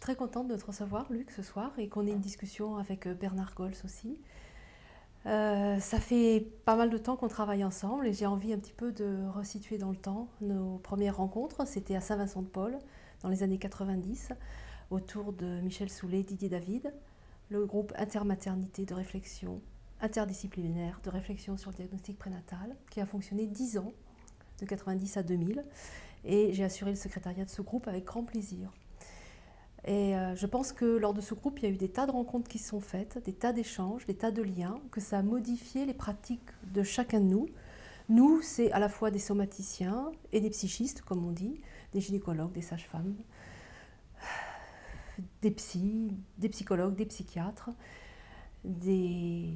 très contente de te recevoir, Luc, ce soir, et qu'on ait une discussion avec Bernard Gols aussi. Ça fait pas mal de temps qu'on travaille ensemble et j'ai envie un petit peu de resituer dans le temps nos premières rencontres. C'était à Saint-Vincent-de-Paul, dans les années 90, autour de Michel Soulet, Didier David, le groupe Intermaternité de réflexion interdisciplinaire de réflexion sur le diagnostic prénatal, qui a fonctionné 10 ans, de 90 à 2000, et j'ai assuré le secrétariat de ce groupe avec grand plaisir. Et je pense que lors de ce groupe, il y a eu des tas de rencontres qui se sont faites, des tas d'échanges, des tas de liens, que ça a modifié les pratiques de chacun de nous. Nous, c'est à la fois des somaticiens et des psychistes, comme on dit, des gynécologues, des sages-femmes, des psychologues, des psychiatres, des...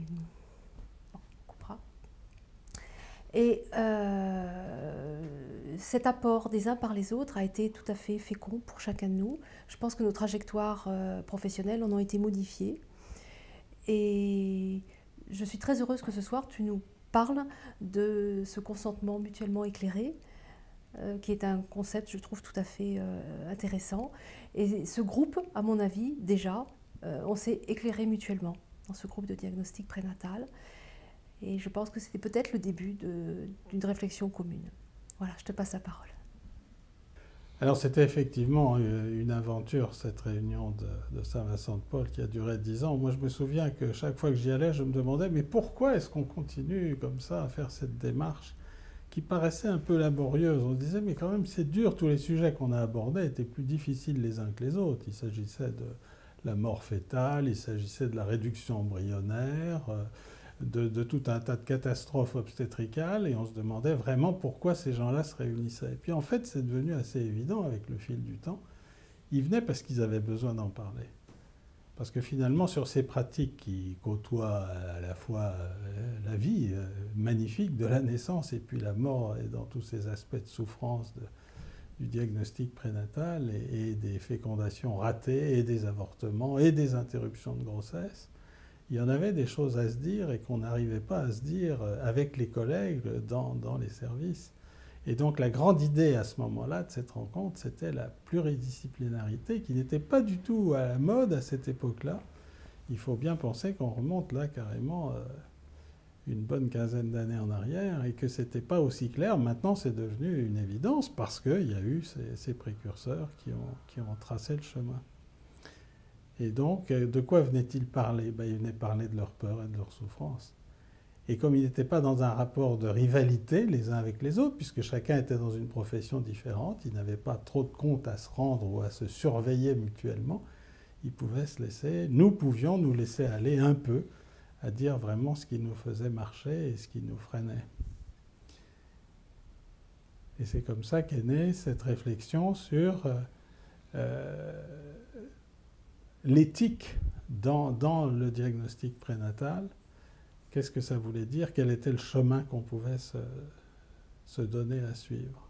Bon, on coupera. Et cet apport des uns par les autres a été tout à fait fécond pour chacun de nous. Je pense que nos trajectoires professionnelles en ont été modifiées. Et je suis très heureuse que ce soir, tu nous parles de ce consentement mutuellement éclairé, qui est un concept, je trouve, tout à fait intéressant. Et ce groupe, à mon avis, déjà, on s'est éclairé mutuellement dans ce groupe de diagnostic prénatal. Et je pense que c'était peut-être le début d'une réflexion commune. Voilà, je te passe la parole. Alors c'était effectivement une aventure, cette réunion de Saint-Vincent-de-Paul qui a duré 10 ans. Moi je me souviens que chaque fois que j'y allais, je me demandais mais pourquoi est-ce qu'on continue comme ça à faire cette démarche qui paraissait un peu laborieuse. On se disait mais quand même c'est dur, tous les sujets qu'on a abordés étaient plus difficiles les uns que les autres. Il s'agissait de la mort fœtale, il s'agissait de la réduction embryonnaire, de tout un tas de catastrophes obstétricales, et on se demandait vraiment pourquoi ces gens-là se réunissaient. Et puis en fait, c'est devenu assez évident avec le fil du temps. Ils venaient parce qu'ils avaient besoin d'en parler. Parce que finalement, sur ces pratiques qui côtoient à la fois la vie magnifique de la naissance et puis la mort et dans tous ces aspects de souffrance du diagnostic prénatal et des fécondations ratées et des avortements et des interruptions de grossesse, il y en avait des choses à se dire et qu'on n'arrivait pas à se dire avec les collègues dans les services. Et donc la grande idée à ce moment-là de cette rencontre, c'était la pluridisciplinarité qui n'était pas du tout à la mode à cette époque-là. Il faut bien penser qu'on remonte là carrément une bonne quinzaine d'années en arrière et que ce n'était pas aussi clair. Maintenant, c'est devenu une évidence parce qu'il y a eu ces précurseurs qui ont tracé le chemin. Et donc, de quoi venaient-ils parler? Ils venaient parler de leur peur et de leur souffrance. Et comme ils n'étaient pas dans un rapport de rivalité les uns avec les autres, puisque chacun était dans une profession différente, ils n'avaient pas trop de comptes à se rendre ou à se surveiller mutuellement, ils pouvaient se laisser, nous pouvions nous laisser aller un peu à dire vraiment ce qui nous faisait marcher et ce qui nous freinait. Et c'est comme ça qu'est née cette réflexion sur l'éthique dans le diagnostic prénatal. Qu'est-ce que ça voulait dire? Quel était le chemin qu'on pouvait se donner à suivre?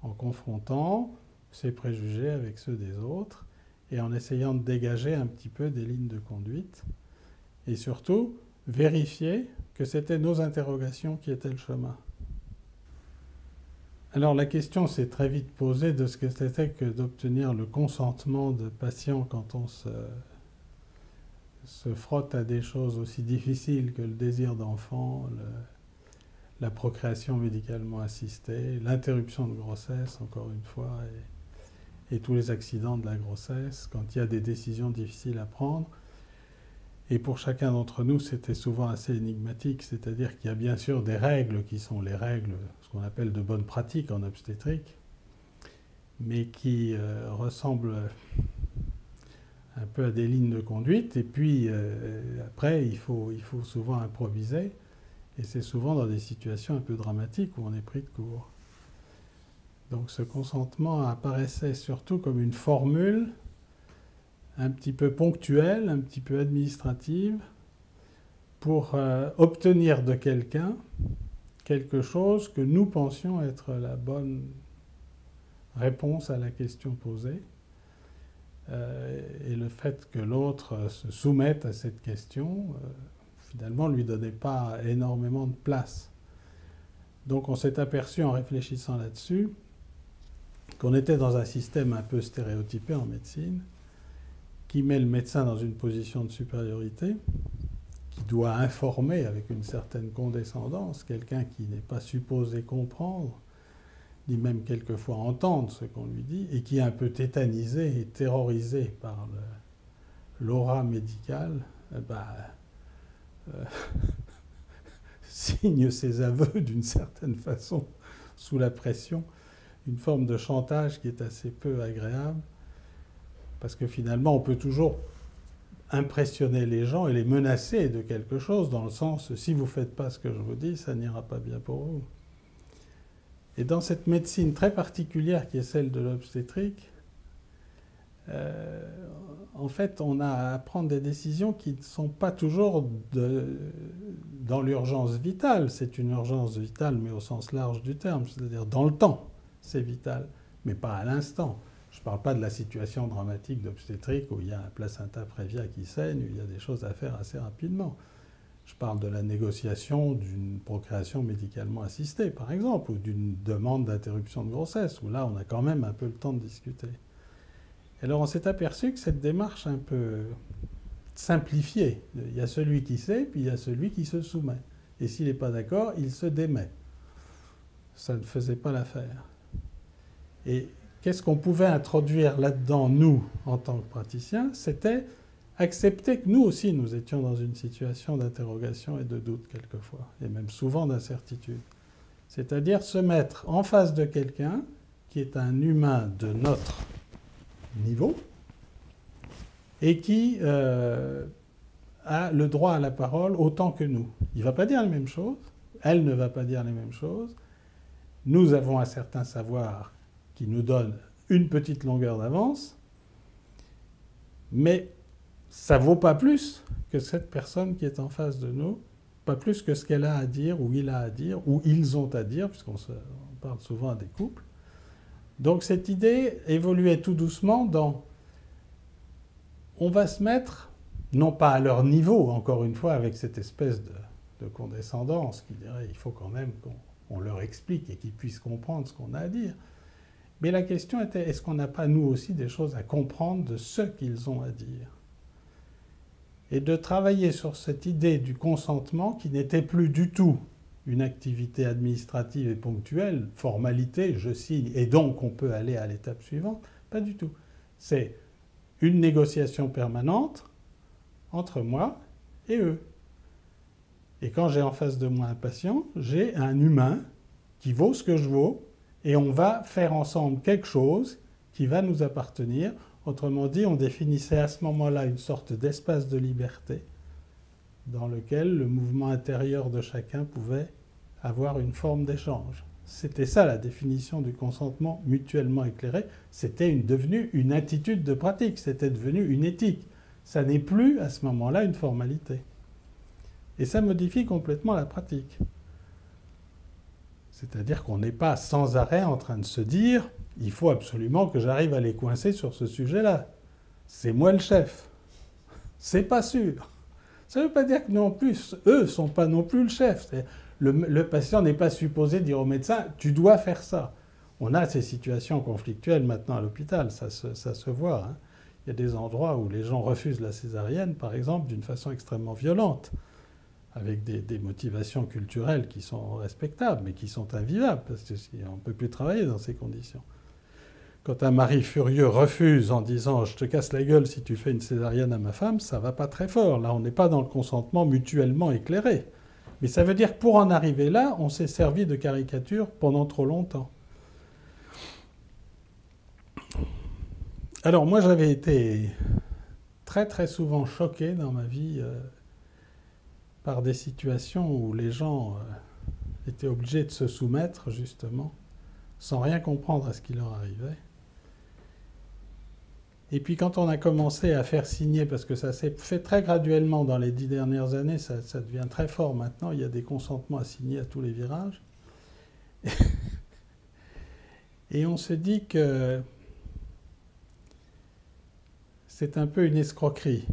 En confrontant ses préjugés avec ceux des autres et en essayant de dégager un petit peu des lignes de conduite. Et surtout, vérifier que c'était nos interrogations qui étaient le chemin. Alors la question s'est très vite posée de ce que c'était que d'obtenir le consentement de patients quand on se frotte à des choses aussi difficiles que le désir d'enfant, la procréation médicalement assistée, l'interruption de grossesse, encore une fois, et tous les accidents de la grossesse, quand il y a des décisions difficiles à prendre. Et pour chacun d'entre nous, c'était souvent assez énigmatique, c'est-à-dire qu'il y a bien sûr des règles qui sont les règles, ce qu'on appelle de bonnes pratiques en obstétrique, mais qui ressemblent un peu à des lignes de conduite, et puis après, il faut souvent improviser, et c'est souvent dans des situations un peu dramatiques où on est pris de court. Donc ce consentement apparaissait surtout comme une formule un petit peu ponctuelle, un petit peu administrative, pour obtenir de quelqu'un quelque chose que nous pensions être la bonne réponse à la question posée. Et le fait que l'autre se soumette à cette question, finalement, ne lui donnait pas énormément de place. Donc on s'est aperçu en réfléchissant là-dessus qu'on était dans un système un peu stéréotypé en médecine, qui met le médecin dans une position de supériorité, qui doit informer avec une certaine condescendance quelqu'un qui n'est pas supposé comprendre, ni même quelquefois entendre ce qu'on lui dit, et qui est un peu tétanisé et terrorisé par l'aura médicale, signe ses aveux d'une certaine façon sous la pression, une forme de chantage qui est assez peu agréable, parce que finalement on peut toujours impressionner les gens et les menacer de quelque chose, dans le sens, si vous ne faites pas ce que je vous dis, ça n'ira pas bien pour vous. Et dans cette médecine très particulière qui est celle de l'obstétrique, en fait, on a à prendre des décisions qui ne sont pas toujours dans l'urgence vitale. C'est une urgence vitale, mais au sens large du terme, c'est-à-dire dans le temps, c'est vital, mais pas à l'instant. Je ne parle pas de la situation dramatique d'obstétrique où il y a un placenta prévia qui saigne, où il y a des choses à faire assez rapidement. Je parle de la négociation d'une procréation médicalement assistée, par exemple, ou d'une demande d'interruption de grossesse, où là, on a quand même un peu le temps de discuter. Et alors, on s'est aperçu que cette démarche un peu simplifiée, il y a celui qui sait, puis il y a celui qui se soumet. Et s'il n'est pas d'accord, il se démet. Ça ne faisait pas l'affaire. Et qu'est-ce qu'on pouvait introduire là-dedans, nous, en tant que praticiens? C'était accepter que nous aussi, nous étions dans une situation d'interrogation et de doute quelquefois, et même souvent d'incertitude. C'est-à-dire se mettre en face de quelqu'un qui est un humain de notre niveau et qui a le droit à la parole autant que nous. Il ne va pas dire les mêmes choses, elle ne va pas dire les mêmes choses. Nous avons un certain savoir qui nous donne une petite longueur d'avance, mais ça ne vaut pas plus que cette personne qui est en face de nous, pas plus que ce qu'elle a à dire, ou il a à dire, ou ils ont à dire, puisqu'on parle souvent des couples. Donc cette idée évoluait tout doucement dans... On va se mettre, non pas à leur niveau, encore une fois, avec cette espèce de condescendance qui dirait il faut quand même qu'on leur explique et qu'ils puissent comprendre ce qu'on a à dire. Mais la question était, est-ce qu'on n'a pas, nous aussi, des choses à comprendre de ce qu'ils ont à dire? Et de travailler sur cette idée du consentement qui n'était plus du tout une activité administrative et ponctuelle, formalité, je signe, et donc on peut aller à l'étape suivante. Pas du tout. C'est une négociation permanente entre moi et eux. Et quand j'ai en face de moi un patient, j'ai un humain qui vaut ce que je vaux, et on va faire ensemble quelque chose qui va nous appartenir. Autrement dit, on définissait à ce moment-là une sorte d'espace de liberté dans lequel le mouvement intérieur de chacun pouvait avoir une forme d'échange. C'était ça la définition du consentement mutuellement éclairé. C'était devenu une attitude de pratique, c'était devenu une éthique. Ça n'est plus à ce moment-là une formalité. Et ça modifie complètement la pratique. C'est-à-dire qu'on n'est pas sans arrêt en train de se dire « il faut absolument que j'arrive à les coincer sur ce sujet-là. C'est moi le chef. » C'est pas sûr. Ça ne veut pas dire que non plus, eux ne sont pas non plus le chef. Le patient n'est pas supposé dire au médecin « tu dois faire ça ». On a ces situations conflictuelles maintenant à l'hôpital, ça se voit. Hein. Il y a des endroits où les gens refusent la césarienne, par exemple, d'une façon extrêmement violente, avec des motivations culturelles qui sont respectables, mais qui sont invivables, parce qu'on ne peut plus travailler dans ces conditions. Quand un mari furieux refuse en disant « je te casse la gueule si tu fais une césarienne à ma femme », ça ne va pas très fort. Là, on n'est pas dans le consentement mutuellement éclairé. Mais ça veut dire que pour en arriver là, on s'est servi de caricature pendant trop longtemps. Alors moi, j'avais été très très souvent choqué dans ma vie par des situations où les gens étaient obligés de se soumettre, justement, sans rien comprendre à ce qui leur arrivait. Et puis quand on a commencé à faire signer, parce que ça s'est fait très graduellement dans les 10 dernières années, ça devient très fort maintenant, il y a des consentements à signer à tous les virages. Et on se dit que c'est un peu une escroquerie.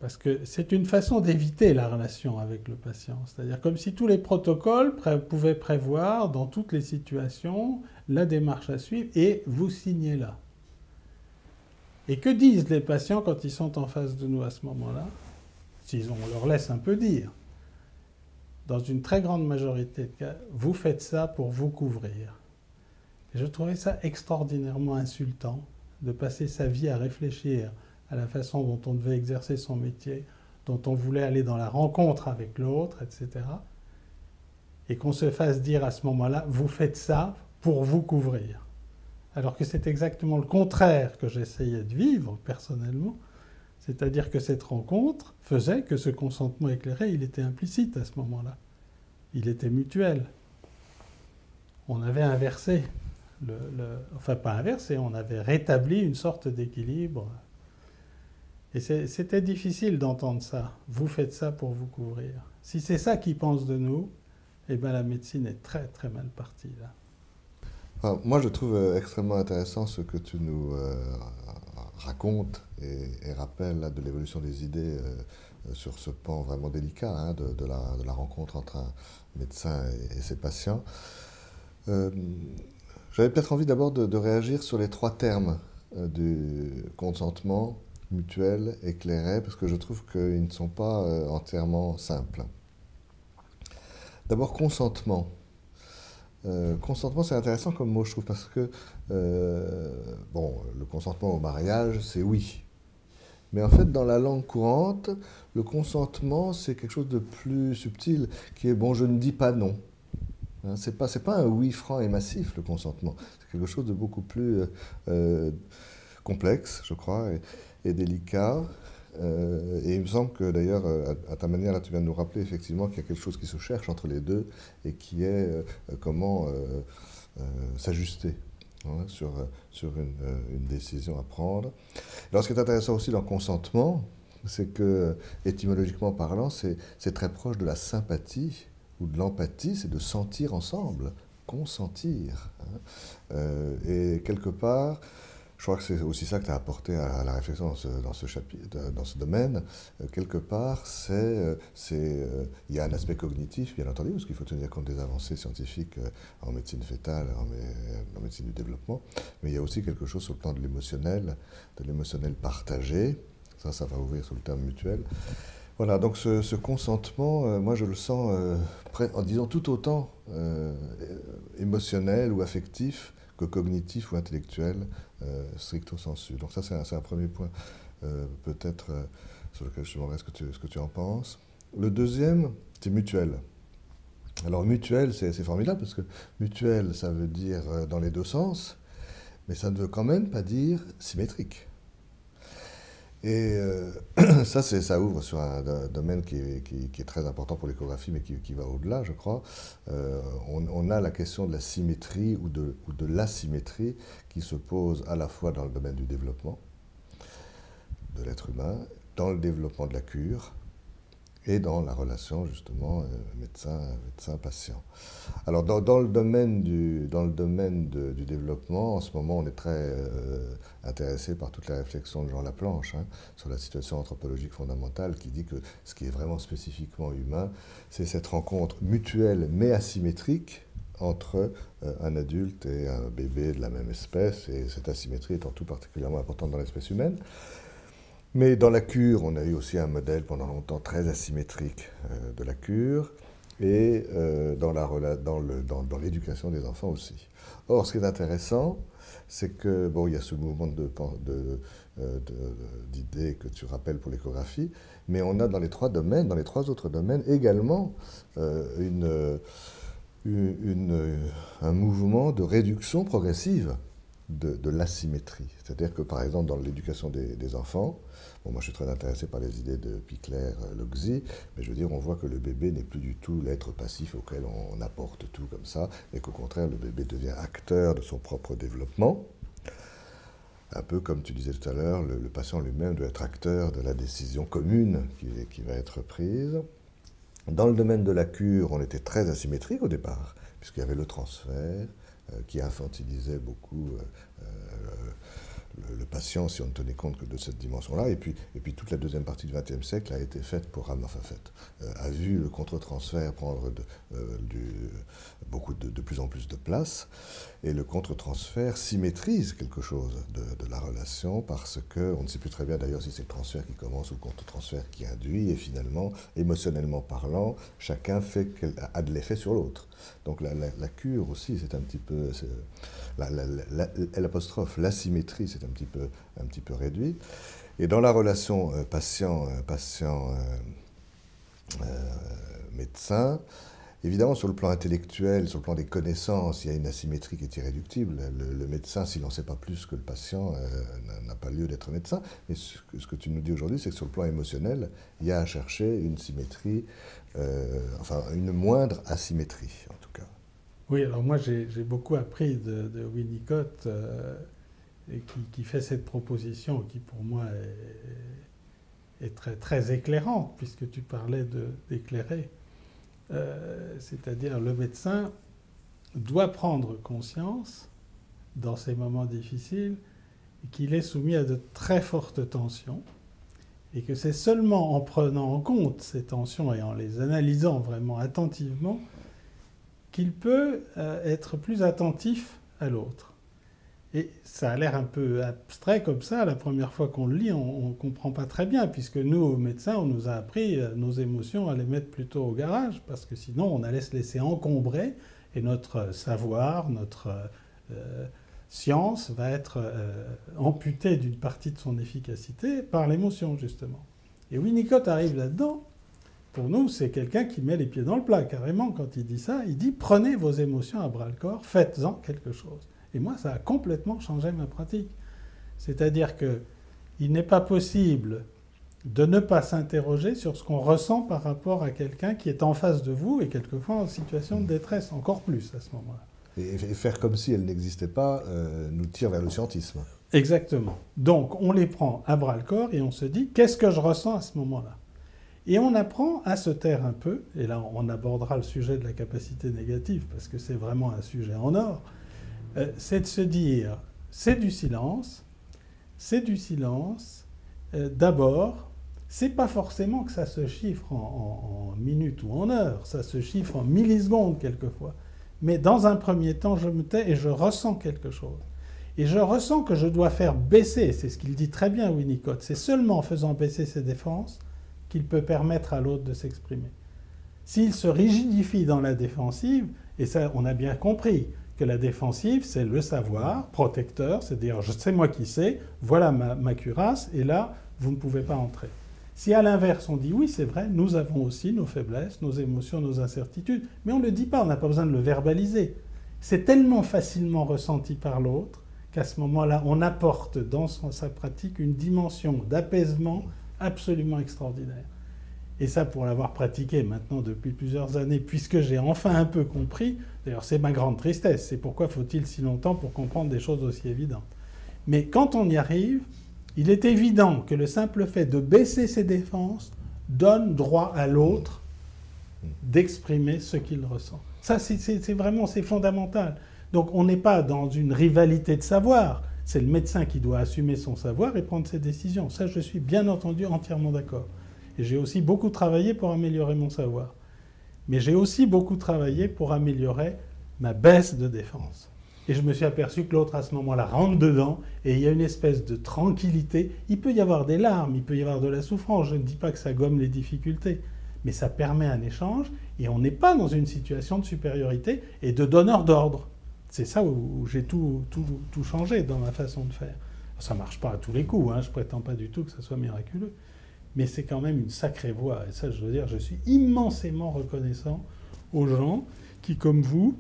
Parce que c'est une façon d'éviter la relation avec le patient. C'est-à-dire comme si tous les protocoles pouvaient prévoir dans toutes les situations la démarche à suivre et vous signez là. Et que disent les patients quand ils sont en face de nous à ce moment-là? On leur laisse un peu dire. Dans une très grande majorité de cas, vous faites ça pour vous couvrir. Et je trouvais ça extraordinairement insultant de passer sa vie à réfléchir à la façon dont on devait exercer son métier, dont on voulait aller dans la rencontre avec l'autre, etc. Et qu'on se fasse dire à ce moment-là, vous faites ça pour vous couvrir. Alors que c'est exactement le contraire que j'essayais de vivre personnellement, c'est-à-dire que cette rencontre faisait que ce consentement éclairé, il était implicite à ce moment-là. Il était mutuel. On avait inversé, enfin pas inversé, on avait rétabli une sorte d'équilibre. Et c'était difficile d'entendre ça. Vous faites ça pour vous couvrir. Si c'est ça qu'ils pensent de nous, eh bien la médecine est très très mal partie là. Enfin, moi, je trouve extrêmement intéressant ce que tu nous racontes et rappelles là, de l'évolution des idées sur ce pan vraiment délicat hein, de la rencontre entre un médecin et ses patients. J'avais peut-être envie d'abord de réagir sur les trois termes du consentement mutuel, éclairé, parce que je trouve qu'ils ne sont pas entièrement simples. D'abord, consentement. Consentement, c'est intéressant comme mot, je trouve, parce que le consentement au mariage, c'est oui. Mais en fait, dans la langue courante, le consentement, c'est quelque chose de plus subtil, qui est bon, je ne dis pas non. Hein, c'est pas un oui franc et massif, le consentement. C'est quelque chose de beaucoup plus complexe, je crois, et délicat. Et il me semble que d'ailleurs, à ta manière, là, tu viens de nous rappeler effectivement qu'il y a quelque chose qui se cherche entre les deux et qui est comment s'ajuster hein, sur une décision à prendre. Alors, ce qui est intéressant aussi dans le consentement, c'est que, étymologiquement parlant, c'est très proche de la sympathie ou de l'empathie, c'est de sentir ensemble, consentir. Hein. Et quelque part, je crois que c'est aussi ça que tu as apporté à la réflexion dans ce chapitre, dans ce domaine. Quelque part, il y a un aspect cognitif, bien entendu, parce qu'il faut tenir compte des avancées scientifiques en médecine fétale, en médecine du développement, mais il y a aussi quelque chose sur le plan de l'émotionnel partagé. Ça va ouvrir sur le terme mutuel. Voilà, donc ce consentement, moi je le sens, en disant tout autant émotionnel ou affectif que cognitif ou intellectuel, stricto sensu. Donc ça, c'est un premier point, peut-être, sur lequel je te demanderai ce que tu en penses. Le deuxième, c'est mutuel. Alors mutuel, c'est formidable, parce que mutuel, ça veut dire dans les deux sens, mais ça ne veut quand même pas dire symétrique. Et ça ouvre sur un domaine qui est très important pour l'échographie, mais qui va au-delà, je crois. On a la question de la symétrie ou de l'asymétrie qui se pose à la fois dans le domaine du développement de l'être humain, dans le développement de la cure et dans la relation, justement, médecin-patient. Alors, dans le domaine du développement, en ce moment, on est très intéressé par toute la réflexion de Jean Laplanche hein, sur la situation anthropologique fondamentale qui dit que ce qui est vraiment spécifiquement humain, c'est cette rencontre mutuelle mais asymétrique entre un adulte et un bébé de la même espèce, et cette asymétrie étant tout particulièrement importante dans l'espèce humaine. Mais dans la cure, on a eu aussi un modèle pendant longtemps très asymétrique de la cure, et dans l'éducation des enfants aussi. Or, ce qui est intéressant, c'est que, il y a ce mouvement d'idées que tu rappelles pour l'échographie, mais on a dans les trois autres domaines, également un mouvement de réduction progressive de l'asymétrie. C'est-à-dire que, par exemple, dans l'éducation des enfants, moi je suis très intéressé par les idées de Pichler-Logzi, mais je veux dire, on voit que le bébé n'est plus du tout l'être passif auquel on apporte tout comme ça, et qu'au contraire, le bébé devient acteur de son propre développement. Un peu comme tu disais tout à l'heure, le patient lui-même doit être acteur de la décision commune qui va être prise. Dans le domaine de la cure, on était très asymétrique au départ, puisqu'il y avait le transfert qui infantilisait beaucoup le patient si on ne tenait compte que de cette dimension-là. Et puis toute la deuxième partie du XXe siècle a été faite pour a vu le contre-transfert prendre de plus en plus de place. Et le contre-transfert symétrise quelque chose de la relation parce qu'on ne sait plus très bien d'ailleurs si c'est le transfert qui commence ou le contre-transfert qui induit. Et finalement, émotionnellement parlant, chacun a de l'effet sur l'autre. Donc la cure aussi, c'est un petit peu... l'asymétrie, c'est un petit peu réduit. Et dans la relation patient-médecin, évidemment, sur le plan intellectuel, sur le plan des connaissances, il y a une asymétrie qui est irréductible. Le médecin, s'il n'en sait pas plus que le patient, n'a pas lieu d'être médecin. Mais ce que tu nous dis aujourd'hui, c'est que sur le plan émotionnel, il y a à chercher une symétrie, une moindre asymétrie, en tout cas. Oui, alors moi, j'ai beaucoup appris de Winnicott, et qui fait cette proposition qui, pour moi, est très, très éclairante, puisque tu parlais d'éclairer. C'est-à-dire le médecin doit prendre conscience, dans ces moments difficiles, qu'il est soumis à de très fortes tensions et que c'est seulement en prenant en compte ces tensions et en les analysant vraiment attentivement qu'il peut être plus attentif à l'autre. Et ça a l'air un peu abstrait comme ça, la première fois qu'on le lit, on ne comprend pas très bien, puisque nous, médecins, on nous a appris nos émotions à les mettre plutôt au garage, parce que sinon on allait se laisser encombrer, et notre savoir, notre science va être amputée d'une partie de son efficacité par l'émotion, justement. Et Winnicott arrive là-dedans. Pour nous, c'est quelqu'un qui met les pieds dans le plat, carrément, quand il dit ça. Il dit « Prenez vos émotions à bras-le-corps, faites-en quelque chose ». Et moi, ça a complètement changé ma pratique. C'est-à-dire qu'il n'est pas possible de ne pas s'interroger sur ce qu'on ressent par rapport à quelqu'un qui est en face de vous et quelquefois en situation de détresse, encore plus à ce moment-là. Et faire comme si elle n'existait pas nous tire vers le scientisme. Exactement. Donc, on les prend à bras-le-corps et on se dit « Qu'est-ce que je ressens à ce moment-là » Et on apprend à se taire un peu, et là on abordera le sujet de la capacité négative, parce que c'est vraiment un sujet en or, c'est de se dire, c'est du silence, d'abord, c'est pas forcément que ça se chiffre en minutes ou en heures, ça se chiffre en millisecondes quelquefois, mais dans un premier temps, je me tais et je ressens quelque chose. Et je ressens que je dois faire baisser, c'est ce qu'il dit très bien Winnicott, c'est seulement en faisant baisser ses défenses qu'il peut permettre à l'autre de s'exprimer. S'il se rigidifie dans la défensive, et ça on a bien compris que la défensive c'est le savoir protecteur, c'est-à-dire je sais moi qui sais, voilà ma cuirasse, et là vous ne pouvez pas entrer. Si à l'inverse on dit oui c'est vrai, nous avons aussi nos faiblesses, nos émotions, nos incertitudes, mais on ne le dit pas, on n'a pas besoin de le verbaliser. C'est tellement facilement ressenti par l'autre qu'à ce moment-là on apporte dans sa pratique une dimension d'apaisement absolument extraordinaire. Et ça, pour l'avoir pratiqué maintenant depuis plusieurs années, puisque j'ai enfin un peu compris, d'ailleurs c'est ma grande tristesse, c'est pourquoi faut-il si longtemps pour comprendre des choses aussi évidentes. Mais quand on y arrive, il est évident que le simple fait de baisser ses défenses donne droit à l'autre d'exprimer ce qu'il ressent. Ça, c'est vraiment, c'est fondamental. Donc on n'est pas dans une rivalité de savoir, c'est le médecin qui doit assumer son savoir et prendre ses décisions. Ça, je suis bien entendu entièrement d'accord. Et j'ai aussi beaucoup travaillé pour améliorer mon savoir. Mais j'ai aussi beaucoup travaillé pour améliorer ma baisse de défense. Et je me suis aperçu que l'autre, à ce moment-là, rentre dedans et il y a une espèce de tranquillité. Il peut y avoir des larmes, il peut y avoir de la souffrance. Je ne dis pas que ça gomme les difficultés. Mais ça permet un échange et on n'est pas dans une situation de supériorité et de donneur d'ordre. C'est ça où j'ai tout changé dans ma façon de faire. Ça ne marche pas à tous les coups, hein, je ne prétends pas du tout que ça soit miraculeux. Mais c'est quand même une sacrée voie. Et ça, je veux dire, je suis immensément reconnaissant aux gens qui, comme vous,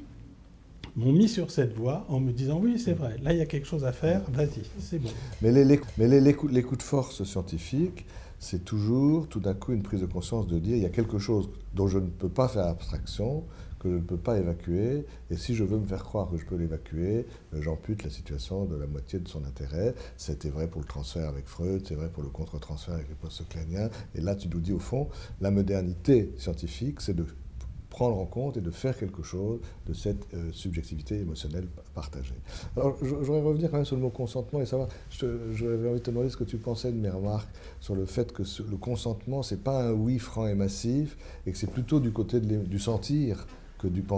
m'ont mis sur cette voie en me disant « Oui, c'est vrai, là, il y a quelque chose à faire, vas-y, c'est bon. » Mais les coups de force scientifiques, c'est toujours, tout d'un coup, une prise de conscience de dire « Il y a quelque chose dont je ne peux pas faire abstraction, que je ne peux pas évacuer, et si je veux me faire croire que je peux l'évacuer, j'ampute la situation de la moitié de son intérêt. » C'était vrai pour le transfert avec Freud, c'est vrai pour le contre-transfert avec les post-cléniens. Et là, tu nous dis, au fond, la modernité scientifique, c'est de prendre en compte et de faire quelque chose de cette subjectivité émotionnelle partagée. Alors, je voudrais revenir quand même sur le mot consentement et savoir, j'avais envie de te demander ce que tu pensais de mes remarques sur le fait que le consentement, c'est pas un oui franc et massif, et que c'est plutôt du côté du sentir que de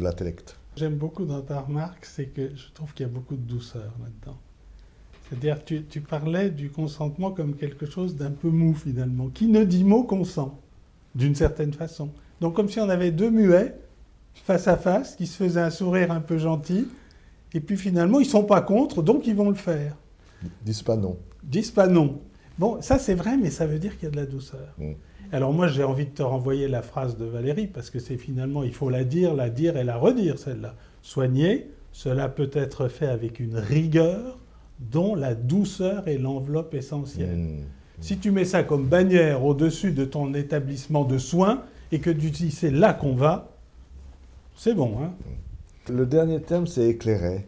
l'intellect. J'aime beaucoup dans ta remarque, c'est que je trouve qu'il y a beaucoup de douceur là-dedans. C'est-à-dire, tu parlais du consentement comme quelque chose d'un peu mou finalement. Qui ne dit mot consent, d'une certaine façon. Donc comme si on avait deux muets, face à face, qui se faisaient un sourire un peu gentil, et puis finalement, ils ne sont pas contre, donc ils vont le faire. Disent pas non. Disent pas non. Bon, ça c'est vrai, mais ça veut dire qu'il y a de la douceur. Alors moi, j'ai envie de te renvoyer la phrase de Valérie, parce que c'est finalement, il faut la dire et la redire, celle-là. Soigner, cela peut être fait avec une rigueur dont la douceur est l'enveloppe essentielle. Si tu mets ça comme bannière au-dessus de ton établissement de soins, et que tu dis c'est là qu'on va, c'est bon. Hein. Le dernier terme, c'est éclairer.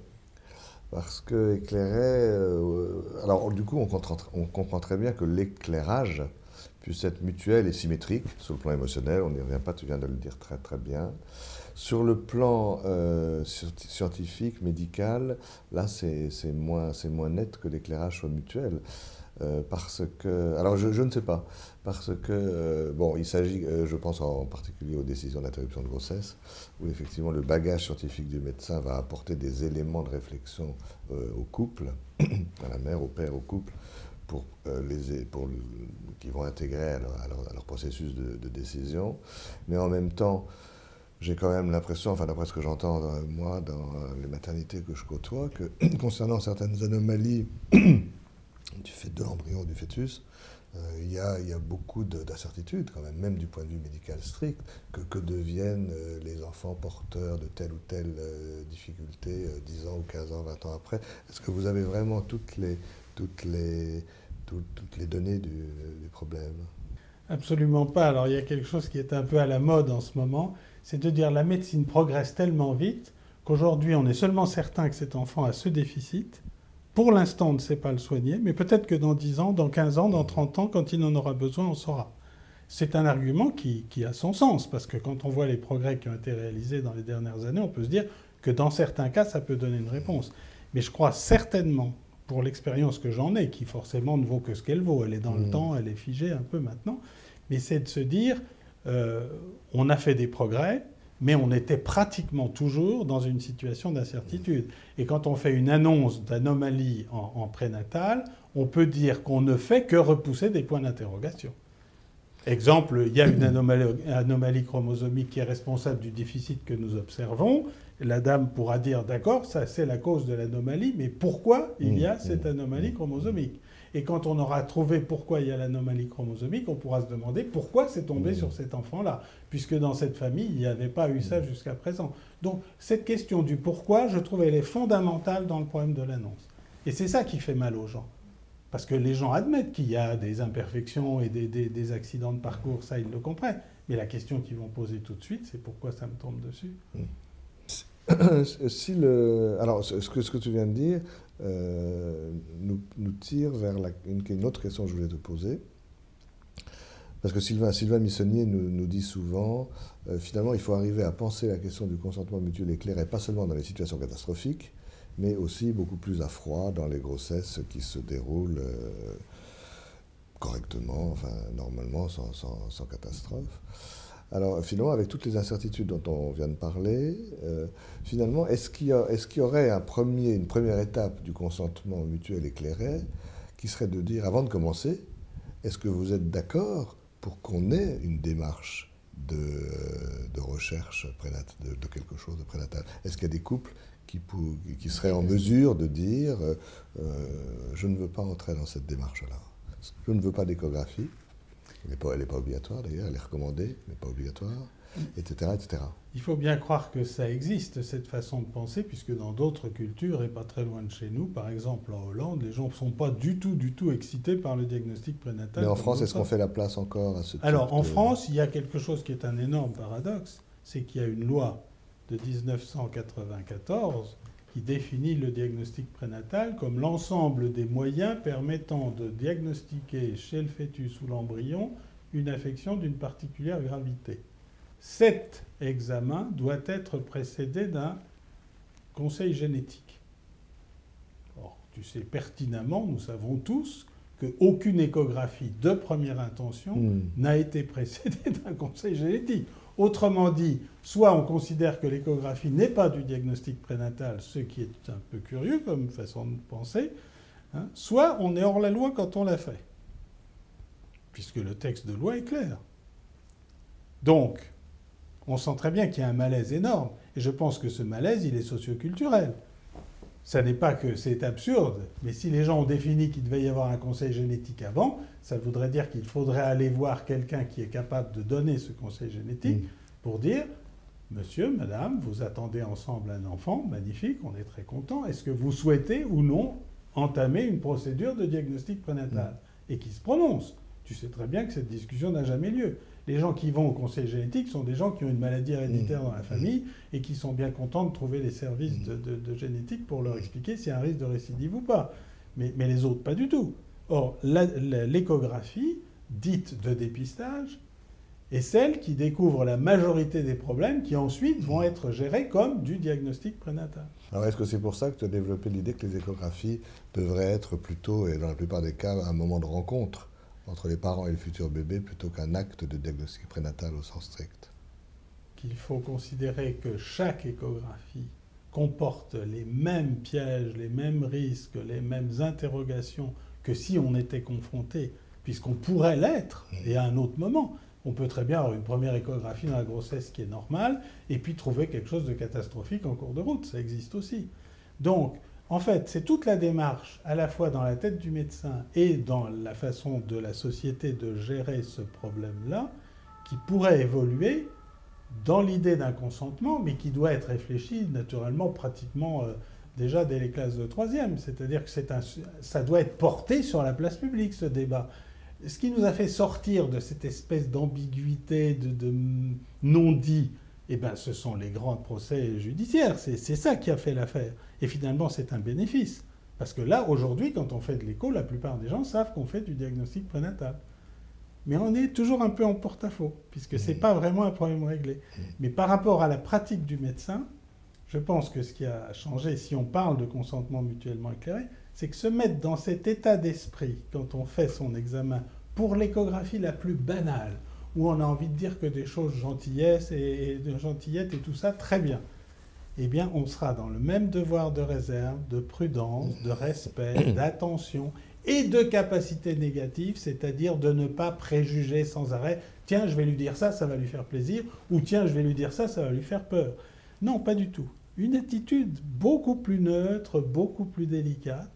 Parce que éclairer... alors du coup, on comprend très bien que l'éclairage puisse être mutuel et symétrique sur le plan émotionnel. On n'y revient pas, tu viens de le dire très très bien. Sur le plan scientifique, médical, là c'est moins net que l'éclairage soit mutuel. Parce que... Alors je ne sais pas. Parce que, bon, il s'agit, je pense en particulier aux décisions d'interruption de grossesse, où effectivement le bagage scientifique du médecin va apporter des éléments de réflexion au couple, à la mère, au père, au couple, qui vont intégrer à leur processus de décision. Mais en même temps, j'ai quand même l'impression, enfin d'après ce que j'entends moi dans les maternités que je côtoie, que concernant certaines anomalies du fait de l'embryon, du fœtus, il y a beaucoup d'incertitudes quand même du point de vue médical strict, que deviennent les enfants porteurs de telle ou telle difficulté 10 ans ou 15 ans, 20 ans après. Est-ce que vous avez vraiment toutes les données du problème? Absolument pas. Alors il y a quelque chose qui est un peu à la mode en ce moment, c'est de dire la médecine progresse tellement vite qu'aujourd'hui on est seulement certain que cet enfant a ce déficit. Pour l'instant, on ne sait pas le soigner, mais peut-être que dans 10 ans, dans 15 ans, dans 30 ans, quand il en aura besoin, on saura. C'est un argument qui a son sens, parce que quand on voit les progrès qui ont été réalisés dans les dernières années, on peut se dire que dans certains cas, ça peut donner une réponse. Mais je crois certainement, pour l'expérience que j'en ai, qui forcément ne vaut que ce qu'elle vaut, elle est dans le temps, elle est figée un peu maintenant, mais c'est de se dire, on a fait des progrès, mais on était pratiquement toujours dans une situation d'incertitude. Et quand on fait une annonce d'anomalie en prénatal, on peut dire qu'on ne fait que repousser des points d'interrogation. Exemple, il y a une anomalie chromosomique qui est responsable du déficit que nous observons. La dame pourra dire, d'accord, ça c'est la cause de l'anomalie, mais pourquoi il y a cette anomalie chromosomique ? Et quand on aura trouvé pourquoi il y a l'anomalie chromosomique, on pourra se demander pourquoi c'est tombé sur cet enfant-là, puisque dans cette famille, il n'y avait pas eu ça jusqu'à présent. Donc cette question du pourquoi, je trouve, elle est fondamentale dans le problème de l'annonce. Et c'est ça qui fait mal aux gens. Parce que les gens admettent qu'il y a des imperfections et des accidents de parcours, ça ils le comprennent. Mais la question qu'ils vont poser tout de suite, c'est pourquoi ça me tombe dessus. Alors, ce que tu viens de dire nous tire vers une autre question que je voulais te poser. Parce que Sylvain Missonnier nous dit souvent, finalement, il faut arriver à penser la question du consentement mutuel éclairé, pas seulement dans les situations catastrophiques, mais aussi beaucoup plus à froid dans les grossesses qui se déroulent correctement, enfin, normalement, sans catastrophe. Alors, finalement, avec toutes les incertitudes dont on vient de parler, finalement, est-ce qu'il y aurait une première étape du consentement mutuel éclairé qui serait de dire, avant de commencer, est-ce que vous êtes d'accord pour qu'on ait une démarche de recherche de quelque chose de prénatal? Est-ce qu'il y a des couples qui seraient en mesure de dire je ne veux pas entrer dans cette démarche-là, je ne veux pas d'échographie, elle n'est pas obligatoire d'ailleurs, elle est recommandée, mais pas obligatoire, etc., etc. Il faut bien croire que ça existe, cette façon de penser, puisque dans d'autres cultures, et pas très loin de chez nous, par exemple en Hollande, les gens ne sont pas du tout excités par le diagnostic prénatal. Mais en France, est-ce qu'on fait la place encore à ce type Alors, en France, il y a quelque chose qui est un énorme paradoxe, c'est qu'il y a une loi de 1994 qui définit le diagnostic prénatal comme l'ensemble des moyens permettant de diagnostiquer chez le fœtus ou l'embryon une affection d'une particulière gravité. Cet examen doit être précédé d'un conseil génétique. Or, tu sais pertinemment, nous savons tous, qu'aucune échographie de première intention n'a été précédée d'un conseil génétique. Autrement dit, soit on considère que l'échographie n'est pas du diagnostic prénatal, ce qui est un peu curieux comme façon de penser, hein, soit on est hors la loi quand on l'a fait, puisque le texte de loi est clair. Donc, on sent très bien qu'il y a un malaise énorme, et je pense que ce malaise, il est socioculturel. Ça n'est pas que c'est absurde, mais si les gens ont défini qu'il devait y avoir un conseil génétique avant, ça voudrait dire qu'il faudrait aller voir quelqu'un qui est capable de donner ce conseil génétique pour dire « Monsieur, madame, vous attendez ensemble un enfant, magnifique, on est très content. Est-ce que vous souhaitez ou non entamer une procédure de diagnostic prénatal ?» Et qui se prononce. Tu sais très bien que cette discussion n'a jamais lieu. Les gens qui vont au conseil génétique sont des gens qui ont une maladie héréditaire dans la famille et qui sont bien contents de trouver les services de génétique pour leur expliquer s'il y a un risque de récidive ou pas. Mais les autres, pas du tout. Or, l'échographie, dite de dépistage, est celle qui découvre la majorité des problèmes qui ensuite vont être gérés comme du diagnostic prénatal. Alors est-ce que c'est pour ça que tu as développé l'idée que les échographies devraient être plutôt, et dans la plupart des cas, un moment de rencontre entre les parents et le futur bébé plutôt qu'un acte de diagnostic prénatal au sens strict? Qu'il faut considérer que chaque échographie comporte les mêmes pièges, les mêmes risques, les mêmes interrogations que si on était confronté, puisqu'on pourrait l'être, et à un autre moment. On peut très bien avoir une première échographie dans la grossesse qui est normale, et puis trouver quelque chose de catastrophique en cours de route. Ça existe aussi. Donc, en fait, c'est toute la démarche, à la fois dans la tête du médecin et dans la façon de la société de gérer ce problème-là, qui pourrait évoluer dans l'idée d'un consentement, mais qui doit être réfléchi naturellement pratiquement déjà dès les classes de 3e. C'est-à-dire que ça doit être porté sur la place publique, ce débat. Ce qui nous a fait sortir de cette espèce d'ambiguïté, de non-dit, eh ben, ce sont les grands procès judiciaires. C'est ça qui a fait l'affaire. Et finalement, c'est un bénéfice. Parce que là, aujourd'hui, quand on fait de l'écho, la plupart des gens savent qu'on fait du diagnostic prénatal. Mais on est toujours un peu en porte-à-faux, puisque ce n'est pas vraiment un problème réglé. Mais par rapport à la pratique du médecin, je pense que ce qui a changé, si on parle de consentement mutuellement éclairé, c'est que se mettre dans cet état d'esprit, quand on fait son examen, pour l'échographie la plus banale, où on a envie de dire que des choses gentillesses et de gentillettes et tout ça, très bien. Eh bien, on sera dans le même devoir de réserve, de prudence, de respect, d'attention et de capacité négative, c'est-à-dire de ne pas préjuger sans arrêt « tiens, je vais lui dire ça, ça va lui faire plaisir » ou « tiens, je vais lui dire ça, ça va lui faire peur ». Non, pas du tout. Une attitude beaucoup plus neutre, beaucoup plus délicate.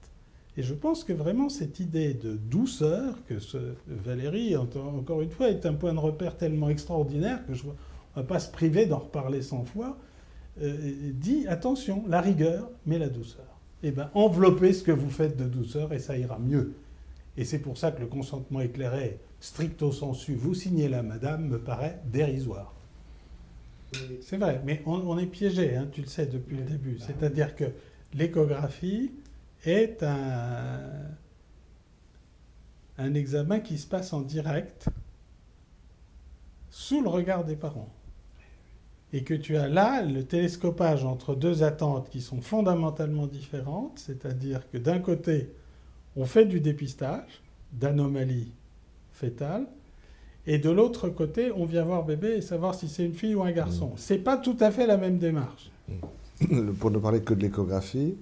Et je pense que vraiment cette idée de douceur, que Valérie, encore une fois, est un point de repère tellement extraordinaire que on ne va pas se priver d'en reparler 100 fois, dit attention, la rigueur, mais la douceur. Eh bien, enveloppez ce que vous faites de douceur et ça ira mieux. Et c'est pour ça que le consentement éclairé, stricto sensu, vous signez là, madame, me paraît dérisoire. C'est vrai, mais on est piégé, hein, tu le sais depuis le début. C'est-à-dire que l'échographie est un examen qui se passe en direct sous le regard des parents. Et que tu as là le télescopage entre deux attentes qui sont fondamentalement différentes, c'est-à-dire que d'un côté, on fait du dépistage d'anomalies fétales, et de l'autre côté, on vient voir bébé et savoir si c'est une fille ou un garçon. C'est pas tout à fait la même démarche. Pour ne parler que de l'échographie,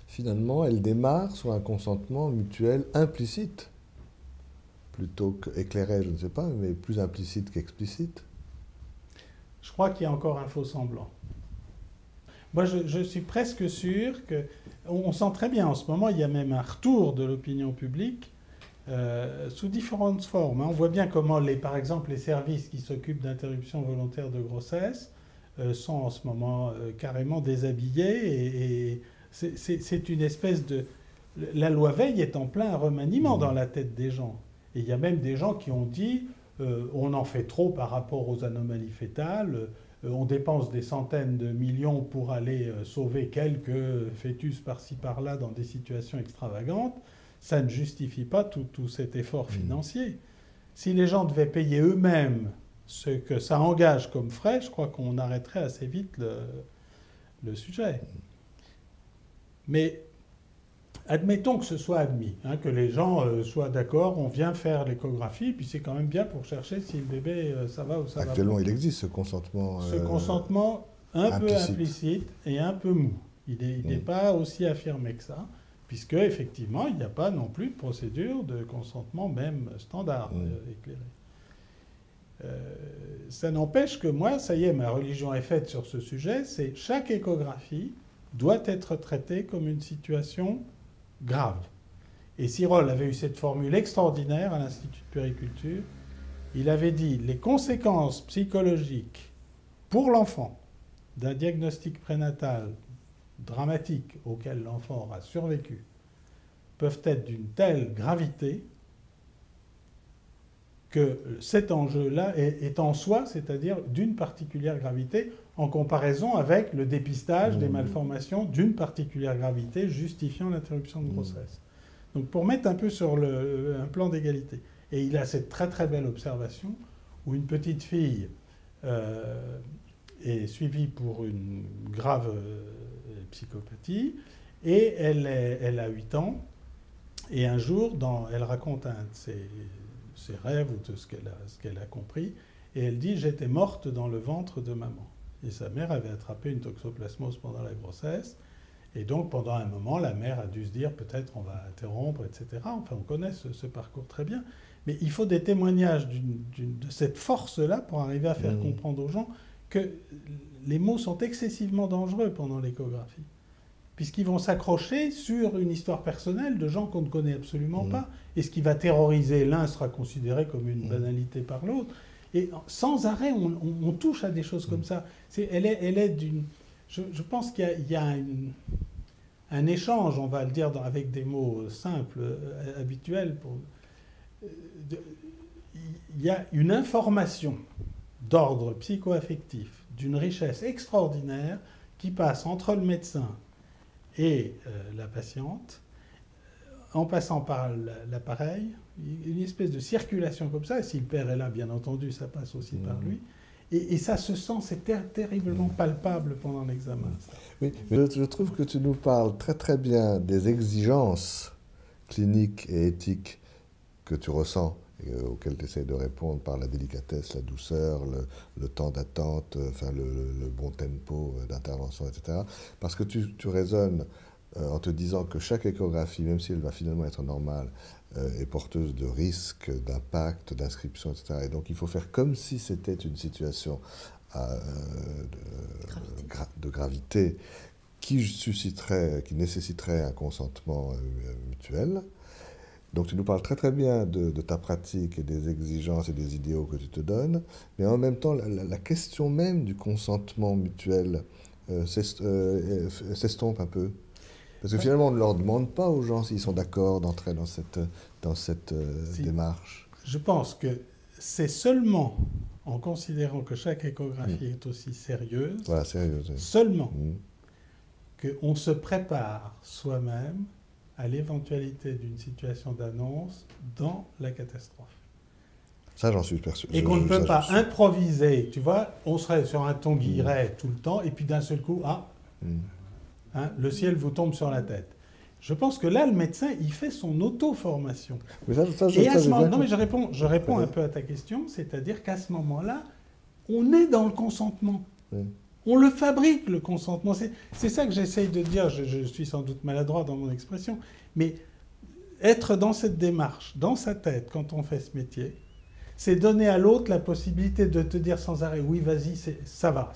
finalement, elle démarre sur un consentement mutuel implicite, plutôt qu'éclairé, je ne sais pas, mais plus implicite qu'explicite. Je crois qu'il y a encore un faux semblant. Moi, je suis presque sûr que... On sent très bien en ce moment, il y a même un retour de l'opinion publique sous différentes formes. On voit bien comment, par exemple, les services qui s'occupent d'interruption volontaire de grossesse sont en ce moment carrément déshabillés. Et c'est une espèce de... La loi Veil est en plein remaniement dans la tête des gens. Et il y a même des gens qui ont dit on en fait trop par rapport aux anomalies fétales, on dépense des centaines de millions pour aller sauver quelques fœtus par-ci par-là dans des situations extravagantes. Ça ne justifie pas tout cet effort financier. si les gens devaient payer eux-mêmes ce que ça engage comme frais, je crois qu'on arrêterait assez vite le sujet. Mais admettons que ce soit admis, hein, que les gens soient d'accord, on vient faire l'échographie, puis c'est quand même bien pour chercher si le bébé ça va ou ça va pas. Actuellement, il existe ce consentement. Ce consentement un peu implicite et un peu mou. Il n'est pas aussi affirmé que ça, puisque effectivement, il n'y a pas non plus de procédure de consentement même standard éclairé. Ça n'empêche que moi, ça y est, ma religion est faite sur ce sujet, c'est chaque échographie doit être traitée comme une situation grave. Et Cyril avait eu cette formule extraordinaire à l'Institut de Périculture. Il avait dit les conséquences psychologiques pour l'enfant d'un diagnostic prénatal dramatique auquel l'enfant aura survécu peuvent être d'une telle gravité que cet enjeu-là est en soi, c'est-à-dire d'une particulière gravité, en comparaison avec le dépistage des malformations d'une particulière gravité justifiant l'interruption de grossesse. Donc pour mettre un peu sur un plan d'égalité. Et il a cette très très belle observation où une petite fille est suivie pour une grave psychopathie et elle a 8 ans et un jour, elle raconte un de ses rêves ou de ce qu'elle a compris et elle dit « j'étais morte dans le ventre de maman ». Et sa mère avait attrapé une toxoplasmose pendant la grossesse. Et donc, pendant un moment, la mère a dû se dire peut-être on va interrompre, etc. Enfin, on connaît ce parcours très bien. Mais il faut des témoignages de cette force-là pour arriver à faire comprendre aux gens que les mots sont excessivement dangereux pendant l'échographie. Puisqu'ils vont s'accrocher sur une histoire personnelle de gens qu'on ne connaît absolument pas. Et ce qui va terroriser l'un sera considéré comme une banalité par l'autre. Et sans arrêt, on touche à des choses comme ça. Elle est d'une... Je pense qu'il y a un échange, on va le dire avec des mots simples, habituels. Il y a une information d'ordre psycho-affectif, d'une richesse extraordinaire, qui passe entre le médecin et la patiente, en passant par l'appareil, une espèce de circulation comme ça, et si le père est là, bien entendu, ça passe aussi par lui. Et ça se sent, c'est terriblement palpable pendant l'examen. Oui, mais je trouve que tu nous parles très très bien des exigences cliniques et éthiques que tu ressens et auxquelles tu essaies de répondre par la délicatesse, la douceur, le temps d'attente, enfin le bon tempo d'intervention, etc. Parce que tu raisonnes en te disant que chaque échographie, même si elle va finalement être normale, est porteuse de risques, d'impact, d'inscription, etc. Et donc il faut faire comme si c'était une situation de gravité qui nécessiterait un consentement mutuel. Donc tu nous parles très très bien de ta pratique et des exigences et des idéaux que tu te donnes, mais en même temps la question même du consentement mutuel s'estompe un peu. Parce que finalement, on ne leur demande pas aux gens s'ils sont d'accord d'entrer dans cette démarche. Je pense que c'est seulement en considérant que chaque échographie est aussi sérieuse, seulement qu'on se prépare soi-même à l'éventualité d'une situation d'annonce dans la catastrophe. Ça, j'en suis persuadé. Et qu'on ne peut pas improviser. Tu vois, on serait sur un ton guilleret tout le temps, et puis d'un seul coup, le ciel vous tombe sur la tête. Je pense que là, le médecin, il fait son auto-formation. Mais je réponds un peu à ta question, c'est-à-dire qu'à ce moment-là, on est dans le consentement. On le fabrique, le consentement. C'est ça que j'essaye de dire. Je suis sans doute maladroit dans mon expression, mais être dans cette démarche, dans sa tête, quand on fait ce métier, c'est donner à l'autre la possibilité de te dire sans arrêt, oui, vas-y, ça va,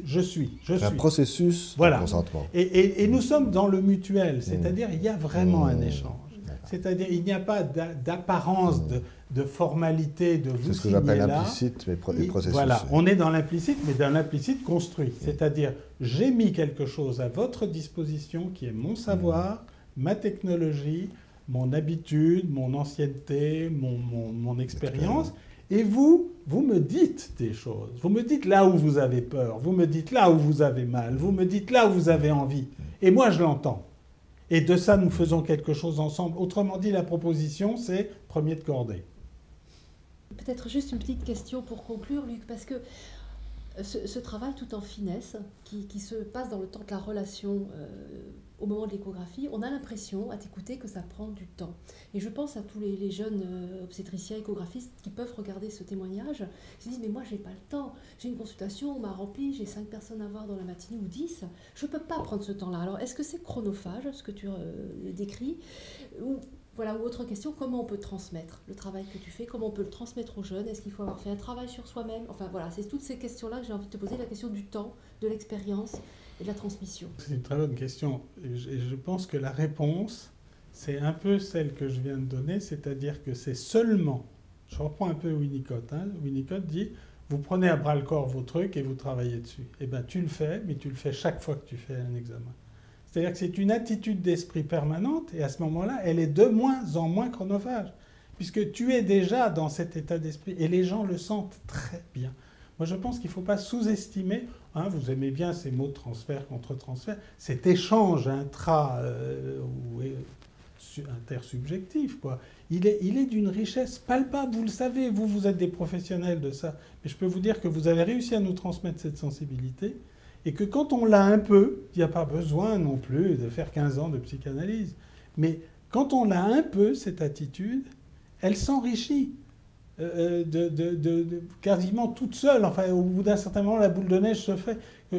je suis. C'est un processus de consentement. Et nous sommes dans le mutuel, c'est-à-dire il y a vraiment un échange. C'est-à-dire il n'y a pas d'apparence de formalité, de vous signer là. C'est ce que j'appelle implicite, mais processus. Voilà, on est dans l'implicite, mais dans l'implicite construit. C'est-à-dire j'ai mis quelque chose à votre disposition qui est mon savoir, ma technologie, mon habitude, mon ancienneté, mon expérience, et vous me dites des choses. Vous me dites là où vous avez peur, vous me dites là où vous avez mal, vous me dites là où vous avez envie. Et moi, je l'entends. Et de ça, nous faisons quelque chose ensemble. Autrement dit, la proposition, c'est premier de cordée. Peut-être juste une petite question pour conclure, Luc, parce que ce travail tout en finesse, qui se passe dans le temps de la relation au moment de l'échographie, on a l'impression, à t'écouter, que ça prend du temps. Et je pense à tous les jeunes obstétriciens, échographistes qui peuvent regarder ce témoignage, qui se disent « mais moi j'ai pas le temps, j'ai une consultation, on m'a rempli, j'ai 5 personnes à voir dans la matinée ou 10, je peux pas prendre ce temps-là ». Alors est-ce que c'est chronophage, ce que tu décris, ou autre question, comment on peut transmettre le travail que tu fais, comment on peut le transmettre aux jeunes, est-ce qu'il faut avoir fait un travail sur soi-même? Enfin voilà, c'est toutes ces questions-là que j'ai envie de te poser, la question du temps, de l'expérience et de la transmission. C'est une très bonne question. Et je pense que la réponse, c'est un peu celle que je viens de donner, c'est-à-dire que c'est seulement, je reprends un peu Winnicott, Winnicott dit, vous prenez à bras-le-corps vos trucs et vous travaillez dessus. Eh bien, tu le fais, mais tu le fais chaque fois que tu fais un examen. C'est-à-dire que c'est une attitude d'esprit permanente, et à ce moment-là, elle est de moins en moins chronophage, puisque tu es déjà dans cet état d'esprit, et les gens le sentent très bien. Moi, je pense qu'il ne faut pas sous-estimer, vous aimez bien ces mots de transfert, contre-transfert, cet échange ou intersubjectif, quoi. Il est d'une richesse palpable, vous le savez, vous êtes des professionnels de ça, mais je peux vous dire que vous avez réussi à nous transmettre cette sensibilité, et que quand on l'a un peu, il n'y a pas besoin non plus de faire 15 ans de psychanalyse, mais quand on a un peu cette attitude, elle s'enrichit quasiment toute seule. Enfin, au bout d'un certain moment, la boule de neige se fait.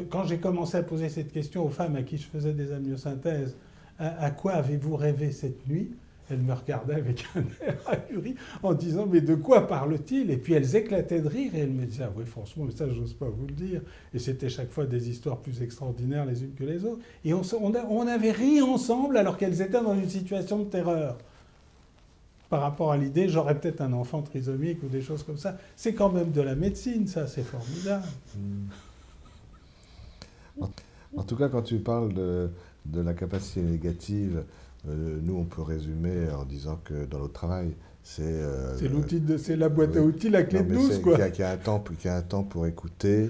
Quand j'ai commencé à poser cette question aux femmes à qui je faisais des amniosynthèses, à quoi avez-vous rêvé cette nuit? Elles me regardaient avec un air ahuri en disant « mais de quoi parle-t-il » Et puis elles éclataient de rire et elles me disaient « ah oui, franchement, mais ça, j'ose pas vous le dire ». Et c'était chaque fois des histoires plus extraordinaires les unes que les autres. Et on avait ri ensemble alors qu'elles étaient dans une situation de terreur. Par rapport à l'idée, j'aurais peut-être un enfant trisomique ou des choses comme ça. C'est quand même de la médecine, ça, c'est formidable. En tout cas, quand tu parles de la capacité négative, nous, on peut résumer en disant que dans notre travail, c'est la boîte à outils, la clé de 12, quoi. Qu'il y a un temps pour écouter,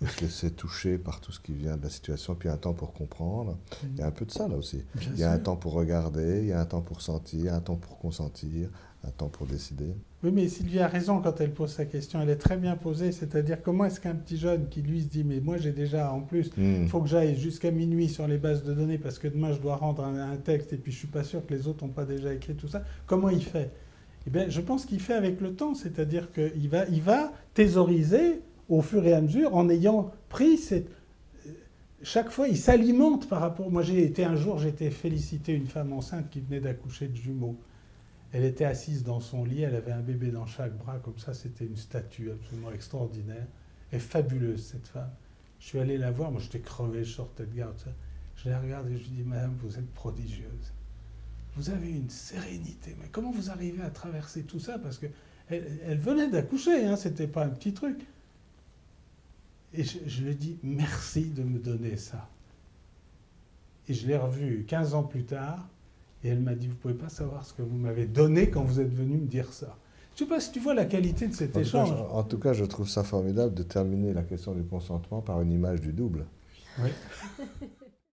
et se laisser toucher par tout ce qui vient de la situation, puis un temps pour comprendre. Il y a un peu de ça, là aussi. Il y a un temps pour regarder, il y a un temps pour sentir, un temps pour consentir, un temps pour décider. Oui, mais Sylvie a raison quand elle pose sa question. Elle est très bien posée. C'est-à-dire, comment est-ce qu'un petit jeune qui, lui, se dit « mais moi, j'ai déjà, en plus, il faut que j'aille jusqu'à minuit sur les bases de données parce que demain, je dois rendre un texte et puis je ne suis pas sûr que les autres n'ont pas déjà écrit tout ça », comment il fait? Eh bien, je pense qu'il fait avec le temps. C'est-à-dire qu'il va thésauriser au fur et à mesure en ayant pris cette... Chaque fois, il s'alimente par rapport... Moi, j'étais félicité une femme enceinte qui venait d'accoucher de jumeaux. Elle était assise dans son lit, elle avait un bébé dans chaque bras, comme ça, c'était une statue absolument extraordinaire. Elle est fabuleuse, cette femme. Je suis allé la voir, moi j'étais crevé, je sortais de garde. Je la regarde et je lui dis « Madame, vous êtes prodigieuse. Vous avez une sérénité. Mais comment vous arrivez à traverser tout ça ?» Parce qu'elle venait d'accoucher, c'était pas un petit truc. Et je lui ai dit « Merci de me donner ça. » Et je l'ai revue 15 ans plus tard. Et elle m'a dit, vous ne pouvez pas savoir ce que vous m'avez donné quand vous êtes venu me dire ça. Je ne sais pas si tu vois la qualité de cet échange. En tout cas, je trouve ça formidable de terminer la question du consentement par une image du double. Oui.